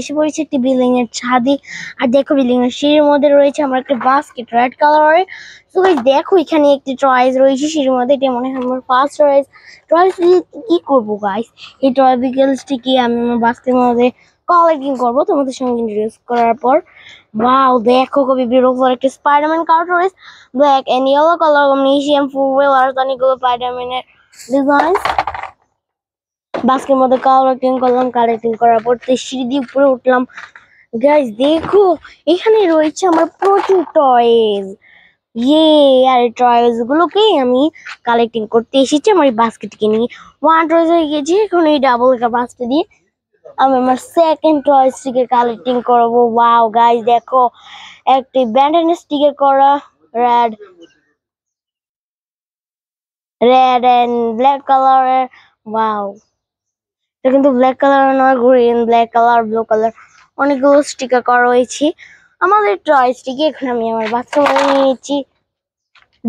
এসে পড়েছি একটি বিল্ডিং এর ছাদে। আর দেখো বিল্ডিং এর সিঁড়ির মধ্যে রয়েছে আমার একটা বাস্কেট রেড কালারের। তো গাইস দেখো এখানে একটি টয়েস রয়েছে সিঁড়ির মধ্যে, এটা মনে হয় আমার ফার্স্ট টয়েস। টয়েস কি করবো গাইস, এই টয় বিকেলসটিকে আমি আমার বাস্কেটের মধ্যে কালেক্টিং করবো তোমাদের সঙ্গে ইন্ট্রোডিউস করার পর। ওয়াও দেখো খুবই বিউটিফুল একটা Spiderman car toys, black and yellow colour combination, four wheeler, অনেকগুলো স্পাইডারম্যানের ডিজাইন। বাস্কের মধ্যে কালেক্টিং করলাম, কালেক্টিং করার পর সিঁড়ি দিয়ে উপরে উঠলাম। গাইস দেখো এখানে রয়েছে আমার প্রচুর টয়েস। ইয়ে আর টয়েস গুলোকে আমি কালেক্টিং করতে এসেছি আমার এই বাস্কেটকে নিয়ে। ওয়ান টয়েস হয়ে গেছে, এখন এই ডাবল বাস্কেট দিয়ে আমি আমার সেকেন্ড টয়েসটিকে কালেক্টিং করবো। ওয়াও গাইস দেখো একটি ব্যান্ডেন স্টিকের করা রেড এন্ড ব্ল্যাক কালারের। ওয়াও এটা কিন্তু ব্ল্যাক কালার নয়, green, black colour, blue colour অনেকগুলো স্টিকার করা রয়েছে আমাদের টয়েসটিকে। এখন আমি আমার বাস্কের মধ্যে নিয়ে নিচ্ছি।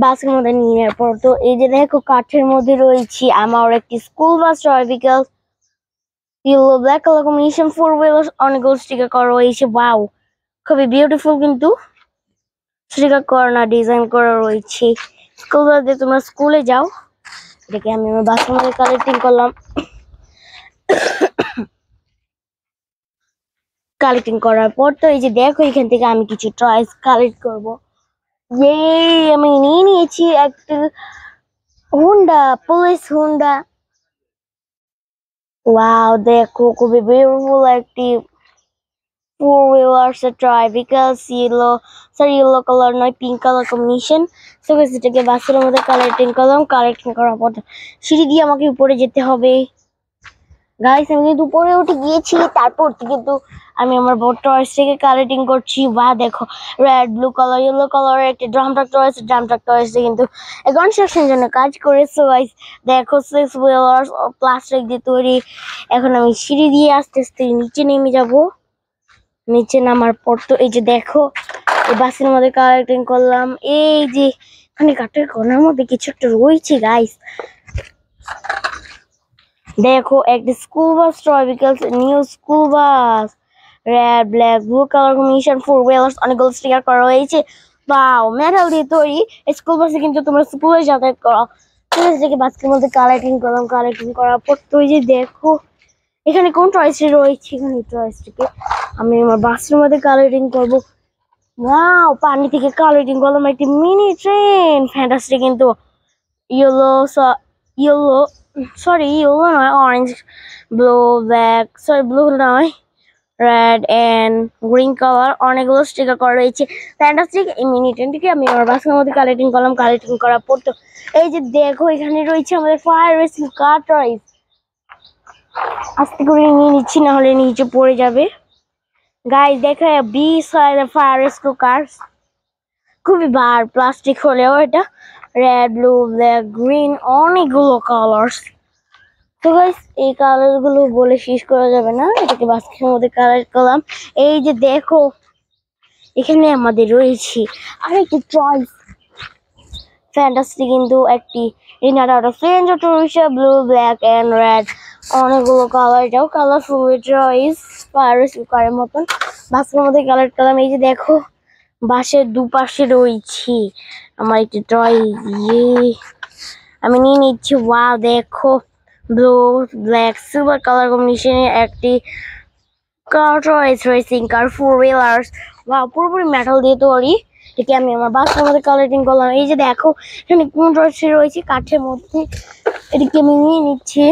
বাস্কের মধ্যে নিয়ে নেওয়ার পর তো এই যে দেখো কাঠের মধ্যে রয়েছে আমার একটি স্কুল বাস টয় বিকেল, yellow black colour combination, four wheeler, অনেকগুলো স্টিকার করা রয়েছে। ওয়াও খুবই বিউটিফুল কিন্তু স্টিকার করা না, ডিজাইন করা রয়েছে। স্কুল বাস দিয়ে তোমরা স্কুলে যাও। এটাকে আমি আমার বাস্কের মধ্যে কালেক্টিং করলাম। কালেক্টিং করার পর তো এই যে দেখো এখান থেকে আমি কিছু টয়েস কালেক্ট করব। আমি নিয়ে নিয়েছি একটা হুন্ডা, পুলিশ হুন্ডা। ওয়াও দেখো খুবই বিউটিফুল একটি four wheeler toy because yellow colour নয়, পিঙ্ক কালার কম্বিনেশন। সো এটাকে বাসের মধ্যে কালেক্টিং করলাম। কালেক্টিং করার পর সিঁড়ি দিয়ে আমাকে উপরে যেতে হবে। গাইস আমি কিন্তু উপরে উঠে গিয়েছি, তারপর কিন্তু আমি আমার টয়েস থেকে কালেক্টিং করছি। বা দেখো রেড, ব্লু কালার, ইয়েলো কালারের একটা drum truck toys. Drum truck toys কিন্তু কনস্ট্রাকশন জন্য কাজ করেছে। গাইস দেখো সিক্স হুইলার প্লাস্টিক দিয়ে তৈরি। এখন আমি সিঁড়ি দিয়ে আস্তে আস্তে নিচে নেমে যাব। নিচে নামার পর তো এই যে দেখো এই বাসের মধ্যে কালেক্টিং করলাম। এই যে এখানে কাঠের কোণার মধ্যে কিছু একটা রয়েছে গাইস। দেখো একটা school bus toy because new school bus, red, black, blue colour combination, four wheelers, অনেকগুলো স্টিকার করা রয়েছে। ওয়াও মেটাল দিয়ে তৈরি স্কুল বাসে কিন্তু তোমরা স্কুলে যাতায়াত করো। সেটাকে বাসের মধ্যে কালেক্টিং করলাম। কালেক্টিং করার পর তো এই যে দেখো এখানে কোন টয়েসটি রয়েছে, এখানে টয়েসটিকে আমি আমার বাসের মধ্যে কালেক্টিং করবো। ওয়াও পানি থেকে কালেক্টিং করলাম একটি মিনি ট্রেন, ফ্যান্টাস্টিক কিন্তু ইয়েলো ইয়েলো সরি ইয়েলো নয়, orange, blue, black, sorry blue নয়, রেড এন্ড গ্রিন কালার অনেকগুলো স্টিকার করা রয়েছে। ফ্যান্টাস্টিক এই মিনি ট্রেনটিকে আমি আমার বাসের মধ্যে কালেক্টিং করলাম। কালেক্টিং করার পর তো এই যে দেখো এখানে রয়েছে আমাদের ফায়ার রেস্কিউ কার টয়েস। আস্তে করে নিয়ে নিচ্ছি, না হলে নিচে পড়ে যাবে। গাইস দেখো ফায়ার রেস্কিউ কার খুবই বার, প্লাস্টিক হলেও এটা রেড, ব্লু, ব্ল্যাক, গ্রিন অনেকগুলো কালার্স। তো গাইস এই কালার গুলো বলে শেষ করা যাবে না। এটাকে বাস্কেটের মধ্যে কালার করলাম। এই যে দেখো এখানে আমাদের রয়েছে আরেকটি টয়েস ফ্যান্টাস্টিক কিন্তু একটি ইনার আউট অফ রেঞ্জ টুরিশা, ব্লু, ব্ল্যাক এন্ড রেড অনেকগুলো কালার। এটাও কালারফুল টয়েস ফায়ার কারের মতন বাস্কের মধ্যে কালার করলাম। এই যে দেখো বাসের দুপাশে রয়েছে আমার একটি টয়। আমি নিয়ে নিচ্ছি। ওয়াও দেখো ব্লু, ব্ল্যাক, সিলভার কালার কম্বিনেশনের একটি car toys racing car, four wheelers. Wow পুরোপুরি মেটাল দিয়ে তৈরি। এটাকে আমি আমার বাসের মধ্যে কালারিং করলাম। এই যে দেখো এখানে কোন টয়েসটি রয়েছে কাঠের মধ্যে, এটাকে আমি নিয়ে নিচ্ছি।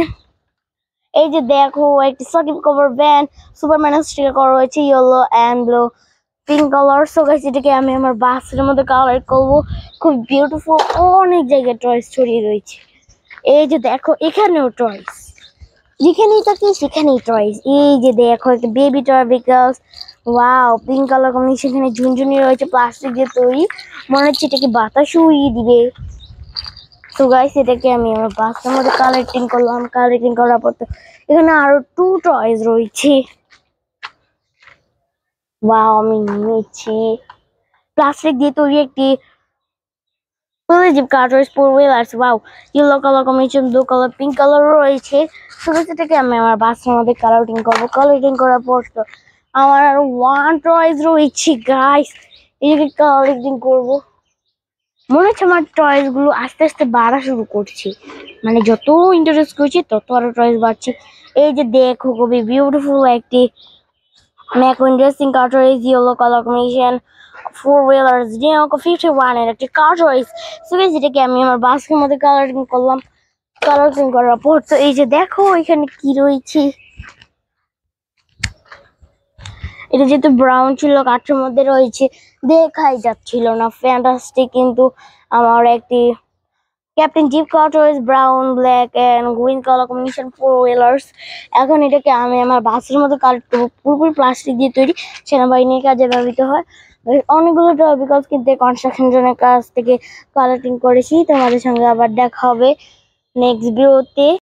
এই যে দেখো একটি circuit cover van, Superman sticker করা রয়েছে yellow and blue, pink colour. So guys এটাকে আমি আমার বাসের মধ্যে কালার করবো। খুব বিউটিফুল অনেক জায়গায় টয়েস ছড়িয়ে রয়েছে। এই যে দেখো এখানেও টয়েস, যেখানেই তাকি সেখানেই টয়েস। এই যে দেখো একটা baby toy because wow pink colour combination, এখানে ঝুনঝুনি রয়েছে প্লাস্টিক দিয়ে তৈরি, মনে হচ্ছে এটাকে বাতাস উড়িয়ে দিবে। তো গাইস এটাকে আমি আমার বাসের মধ্যে কালেক্টিং করলাম। কালেক্টিং করার পর তো এখানে আরো টু টয়েস রয়েছে। ওয়াও আমি নিয়েছি প্লাস্টিক দিয়ে তৈরি একটি cartoon four wheelers. Wow yellow colour combination, blue colour, pink colour রয়েছে। তো এটাকে আমি আমার বাসের মধ্যে কালারিং করবো। কালারিং করার পর তো আমার আর ওয়ান টয়েস রয়েছে গাইস, এদিকে কালেক্টিং করবো। মনে হচ্ছে আমার টয়েস গুলো আস্তে আস্তে বাড়া শুরু করছে, মানে যত ইন্টারেস্ট করছি তত আরো টয়েস বাড়ছে। এই যে দেখো খুবই বিউটিফুল একটি McQueen racing car toys, yellow colour combination, four wheelers ডিওকো 51 এর একটি কার টয়েস। সো গাইস এটাকে আমি আমার বাসকের মধ্যে কালারিং করলাম। কালারিং করার পর তো এই যে দেখো এখানে কি রয়েছে। এটা যেহেতু ব্রাউন ছিল কাঠের মধ্যে রয়েছে, দেখাই যাচ্ছিল না ফ্যান্টাস্টিক। কিন্তু আমার একটি captain jeep car toys, brown black and green colour combination, four wheelers. এখন এটাকে আমি আমার বাসের মধ্যে কালেক্ট করবো, পুরোপুরি প্লাস্টিক দিয়ে তৈরি, সেনাবাহিনীর কাজে ব্যবহৃত হয়। অনেকগুলো টপিক্যালস কিন্তু কনস্ট্রাকশন জনের কাছ থেকে কালেক্টিং করেছি। তোমাদের সঙ্গে আবার দেখা হবে নেক্সট ভিডিওতে।